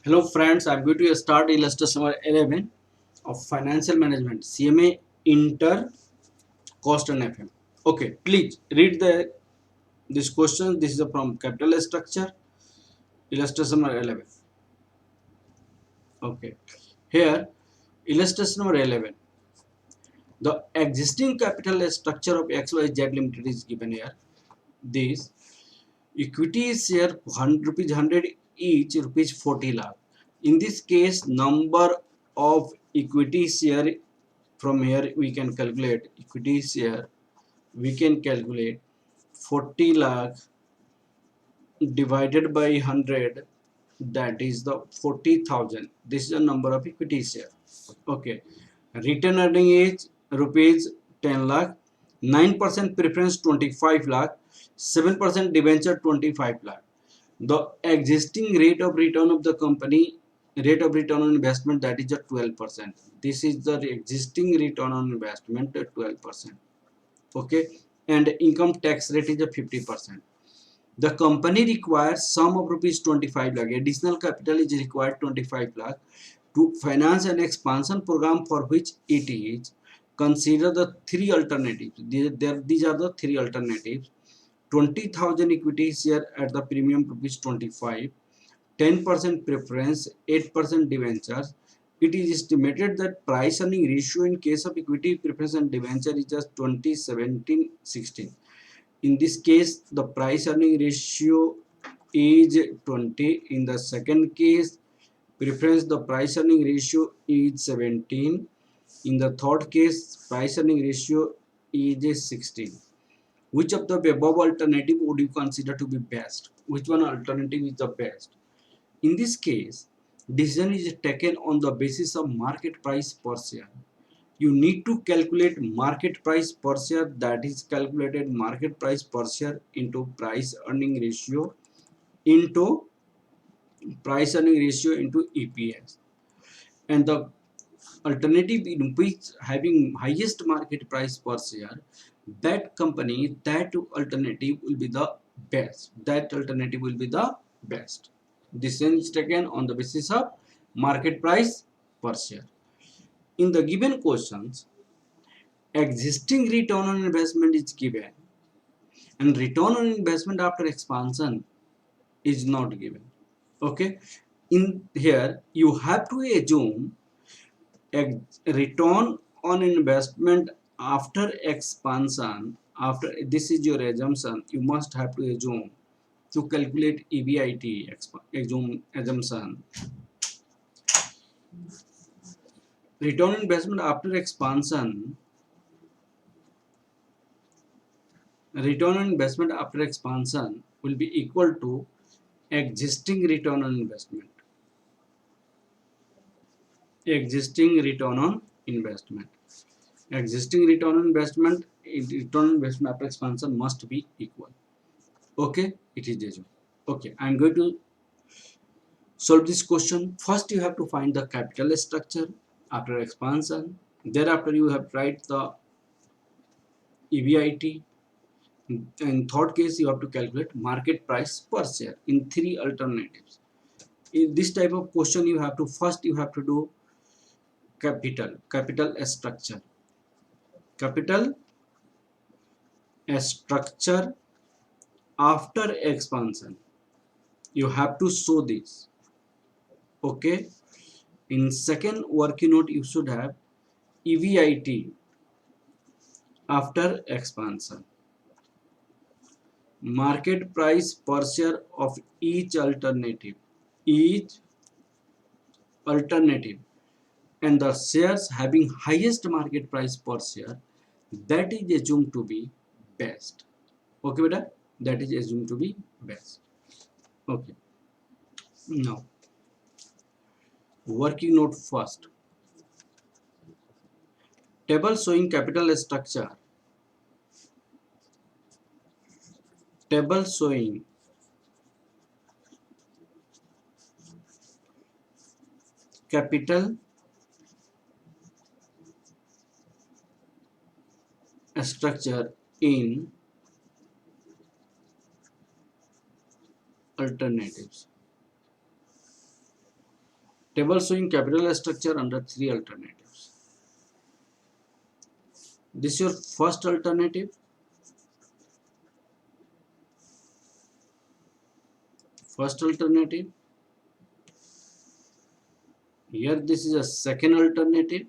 Hello friends, I'm going to start illustration number 11 of financial management CMA Inter Cost and FM. Okay, please read this question. This is from capital structure illustration number 11. Okay, here illustration number 11. The existing capital structure of XYZ Limited is given here. This equity share rupees 100 each, rupees 40 lakh. In this case, number of equity share, from here we can calculate equity share. We can calculate 40 lakh divided by 100, that is the 40,000. This is the number of equity share. Okay, return earning is rupees 10 lakh, 9% preference 25 lakh, 7% debenture 25 lakh. The existing rate of return of the company, rate of return on investment, that is a 12%. This is the existing return on investment at 12%. Okay, and income tax rate is a 50%. The company requires sum of rupees 25 lakh. Additional capital is required 25 lakh to finance an expansion program for which it is. Consider the three alternatives. These are the three alternatives. 20,000 equity share at the premium rupees 25, 10% preference, 8% debentures. It is estimated that price earning ratio in case of equity preference and debenture is just 2017-16. In this case, the price earning ratio is 20. In the second case, preference, the price earning ratio is 17. In the third case, price earning ratio is 16. Which of the above alternative would you consider to be best? Which one alternative is the best? In this case, decision is taken on the basis of market price per share. You need to calculate market price per share, that is calculated market price per share into price earning ratio into EPS, and the alternative in which having highest market price per share, that company, that alternative will be the best. That alternative will be the best. Decision is taken on the basis of market price per share. In the given questions, existing return on investment is given and return on investment after expansion is not given. Okay, in here you have to assume a return on investment after expansion. After this is your assumption, you must have to assume to calculate EBIT assumption. Return on investment after expansion, return on investment after expansion will be equal to existing return on investment. Existing return on investment. Existing return on investment, return on investment after expansion must be equal. Okay, it is assumed. Okay, I'm going to solve this question. First, you have to find the capital structure after expansion. Thereafter, you have to write the EBIT. In third case, you have to calculate market price per share in three alternatives. In this type of question, you have to first do capital capital structure after expansion. You have to show this. Okay. In second working note, you should have EBIT after expansion, market price per share of each alternative, and the shares having highest market price per share, that is assumed to be best. Okay, beta, that is assumed to be best. Okay, now working note first. Table showing capital structure. Table showing capital structure in alternatives. Table showing capital structure under three alternatives. This is your first alternative. First alternative. Here this is a second alternative.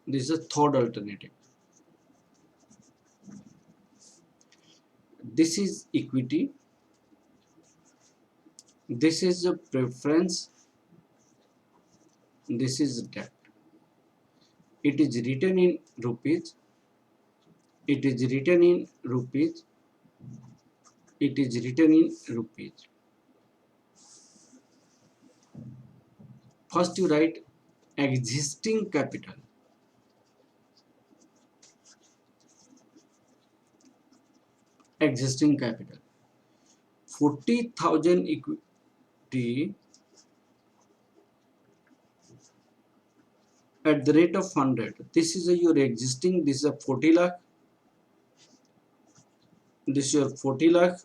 This is a third alternative. This is equity. This is a preference. This is debt. It is written in rupees. It is written in rupees. It is written in rupees. First you write existing capital. Existing capital. 40,000 equity at the rate of 100. This is your existing. This is a 40 lakh. This is your 40 lakh.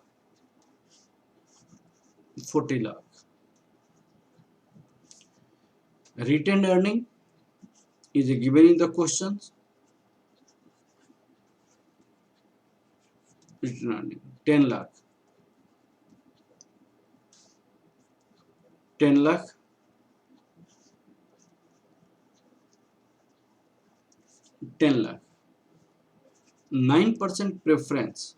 40 lakh. Retained earning is given in the questions. Retained earning 10 lakh. 10 lakh. 10 lakh. 9% preference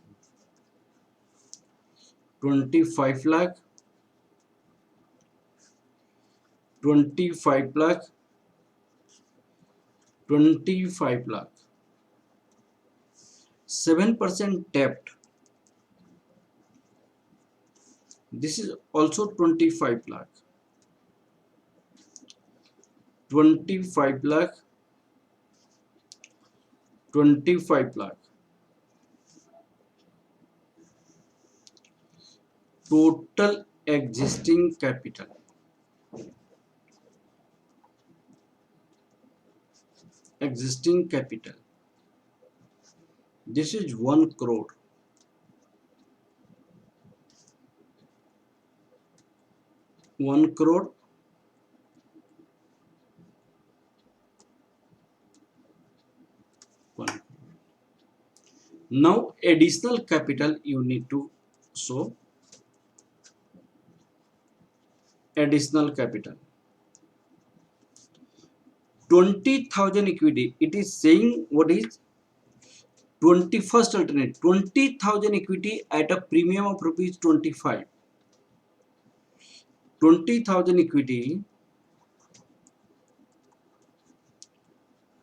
25 lakh. 25 lakh. 25 lakh. 7% debt. This is also 25 lakh. 25 lakh. 25 lakh. Total existing capital. Existing capital. This is 1 crore. 1 crore. 1 crore. Now additional capital you need to show. Additional capital. 20,000 equity. It is saying what is 21st alternate. 20,000 equity at a premium of rupees 25. 20,000 equity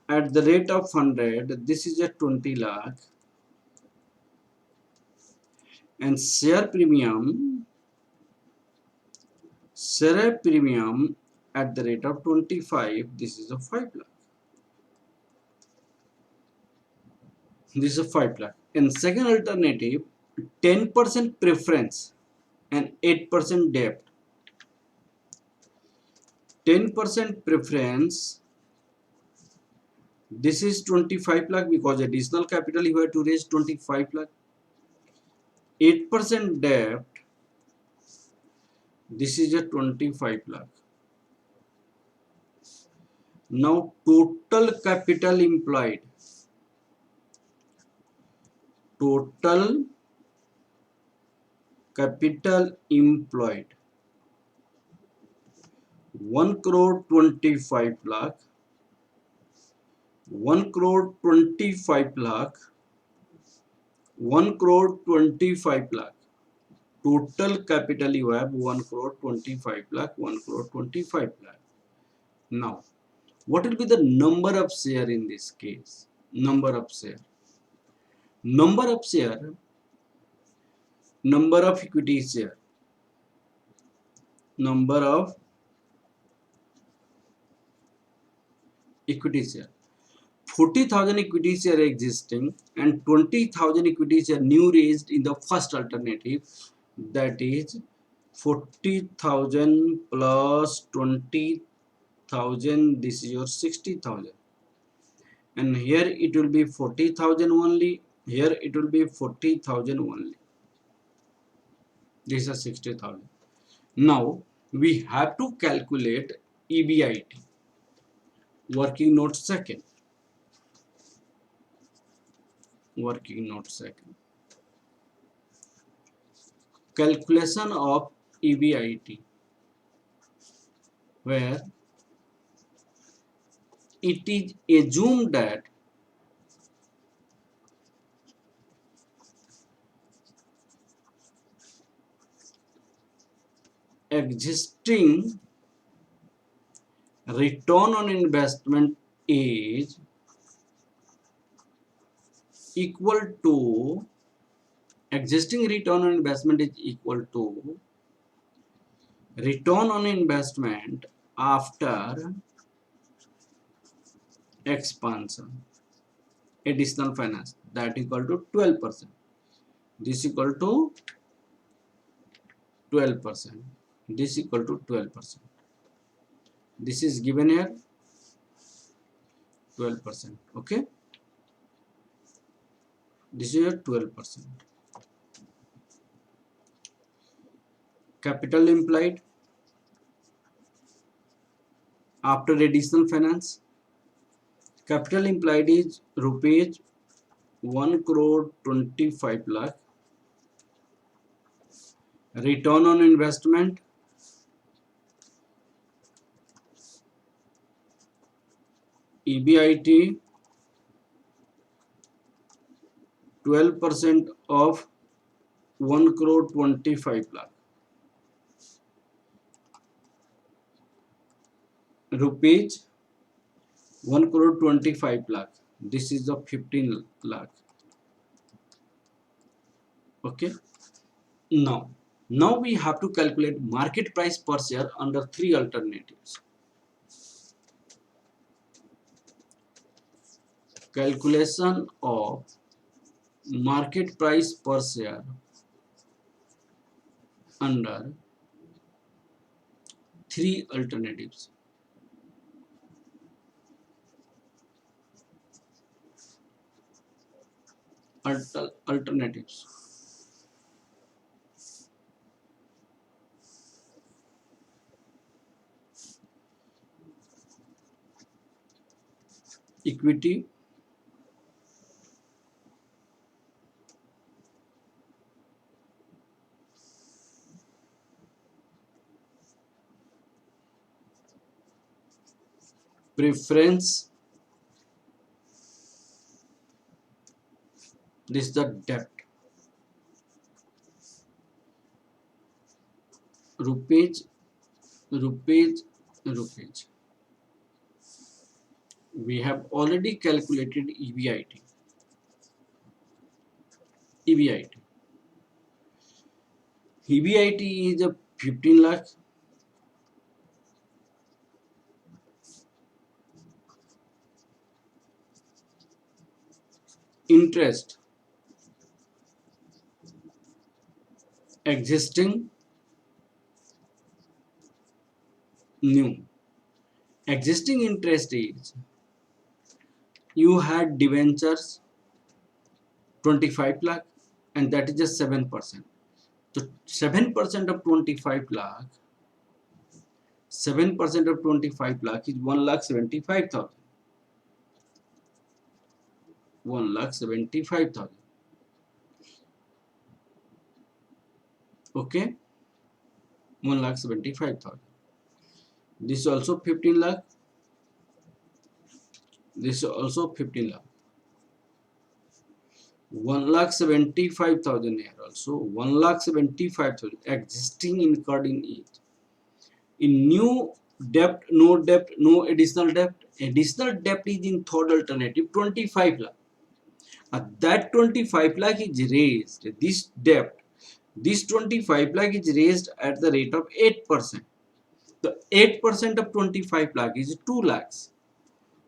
at the rate of 100. This is a 20 lakh. And share premium at the rate of 25. This is a 5 lakh. This is a 5 lakh. And second alternative, 10% preference and 8% debt. 10% preference. This is 25 lakh because additional capital you have to raise 25 lakh. 8% debt. This is a 25 lakh. Now total capital employed. Total capital employed 1 crore 25 lakh. 1 crore 25 lakh. 1 crore 25 lakh. Total capital you have 1 crore 25 lakh. 1 crore 25 lakh. Now, what will be the number of share in this case? Number of share. Number of share. Number of equity share. Number of equity share. 40,000 equity share existing and 20,000 equity share new raised in the first alternative. That is 40,000 plus 20,000. This is your 60,000. And here it will be 40,000 only. Here it will be 40,000 only. This is 60,000. Now we have to calculate EBIT, working note second. Working note second. Calculation of EBIT, where it is assumed that existing return on investment is equal to existing return on investment is equal to return on investment after expansion, additional finance, that equal to 12%. This equal to 12%. This equal to 12%. This is given here 12%. Okay. This is 12%. Capital employed after additional finance. Capital employed is rupees 1 crore 25 lakh. Return on investment EBIT 12% of 1 crore 25 lakh. Rupees 1 crore 25 lakh. This is the 15 lakh. Okay. Now we have to calculate market price per share under three alternatives. Calculation of market price per share under three alternatives. Alternatives. Equity, preference, this is the debt, rupees. We have already calculated EBIT. EBIT is a 15 lakh. Interest existing, new. Existing interest is you had debentures 25 lakh and that is just 7%. So 7% of 25 lakh, 7% of 25 lakh is 1,75,000. 1,75,000. Okay, 1,75,000. This is also 15 lakh. This is also 15 lakh. 1,75,000 here also. 1,75,000 existing incurred in each. In new debt, no additional debt. Additional debt is in third alternative 25 lakh. That 25 lakh is raised. This debt, this 25 lakh is raised at the rate of 8%. The 8% of 25 lakh is 2 lakhs.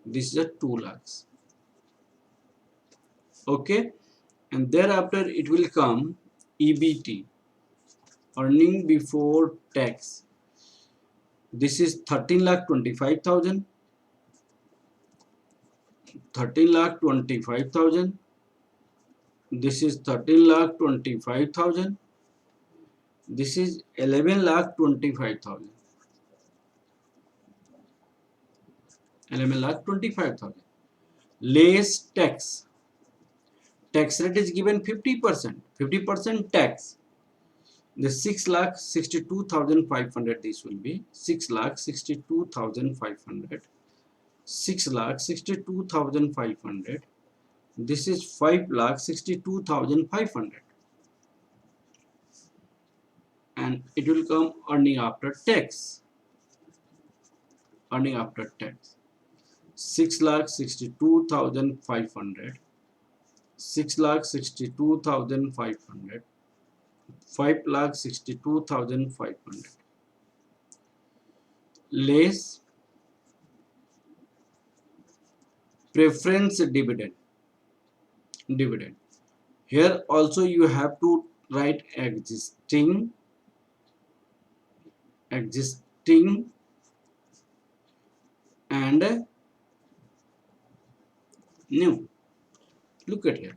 This is a 2 lakhs. Okay, and thereafter it will come EBT, earning before tax. This is 13,25,000. 13,25,000. This is 13,25,000. This is 11,25,000. 11,25,000. Less tax. Tax rate is given 50%. 50% tax. The 6,62,500. This will be 6,62,500. 6,62,500. This is 5,62,500. And it will come earning after tax. Earning after tax. 6,62,500. 6,62,500. 5,62,500. Less preference dividend. Here also you have to write existing and new. Look at here.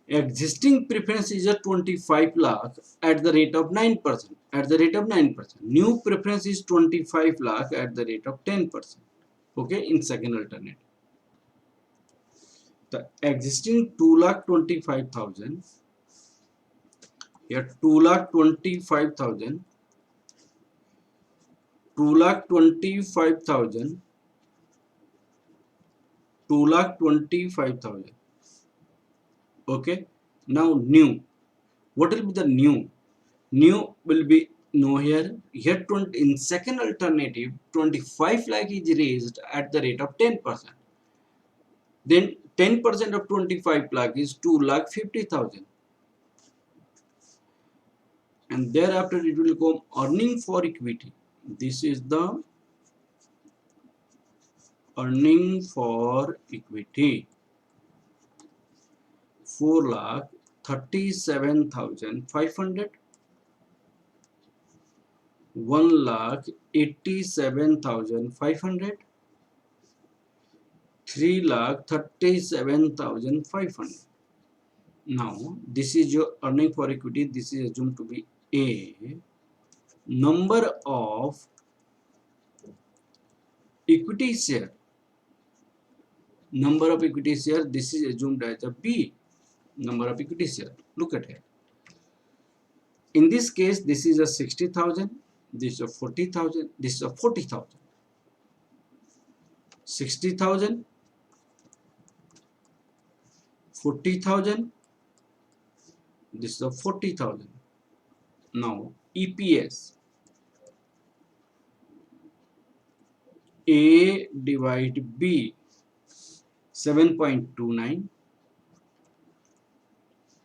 Existing preference is a 25 lakh at the rate of 9%. New preference is 25 lakh at the rate of 10%. Okay, in second alternative. The existing 2,25,000. Here 2,25,000. 2,25,000. 2,25,000. Okay. Now new. What will be the new? New will be no here. Here in second alternative 25 lakh is raised at the rate of 10%. Then 10% of 25 lakh is 2,50,000. And thereafter it will come earning for equity. This is the earning for equity. 4,37,500. 1,87,500. 3,37,500. Now this is your earning for equity. This is assumed to be A. Number of equity share. Number of equity share. This is assumed as a B. Number of equity share. Look at here. In this case, this is a 60,000. This is a 40,000. This is a 40,000. 60,000. 40,000. This is a 40,000. Now EPS. A divide B. 7.29.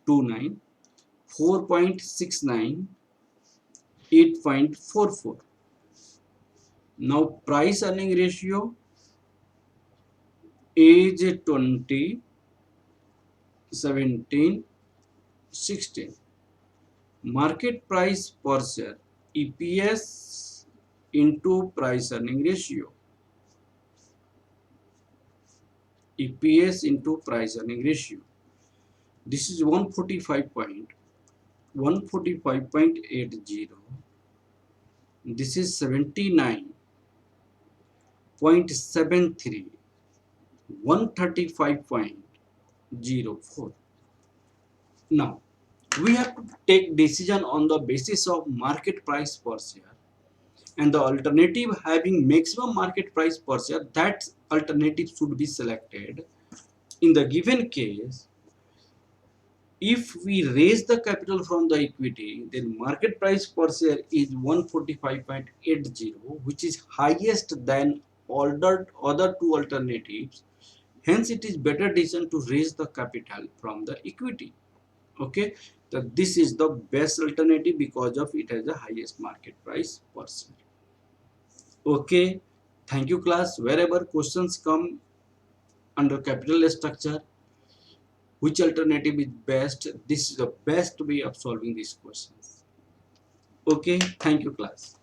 4.69. 8.44. Now price earning ratio. Age 20. 17. 16. Market price per share. EPS into price earning ratio. EPS into price earning ratio. This is 145.80. This is 79.73. 135.04. Now we have to take decision on the basis of market price per share, and the alternative having maximum market price per share, that alternative should be selected. In the given case, if we raise the capital from the equity, then market price per share is 145.80, which is highest than other two alternatives. Hence, it is better decision to raise the capital from the equity. Okay, so this is the best alternative because of it has the highest market price per share. Okay, thank you class. Wherever questions come under capital structure, which alternative is best, this is the best way of solving these questions. Okay, thank you class.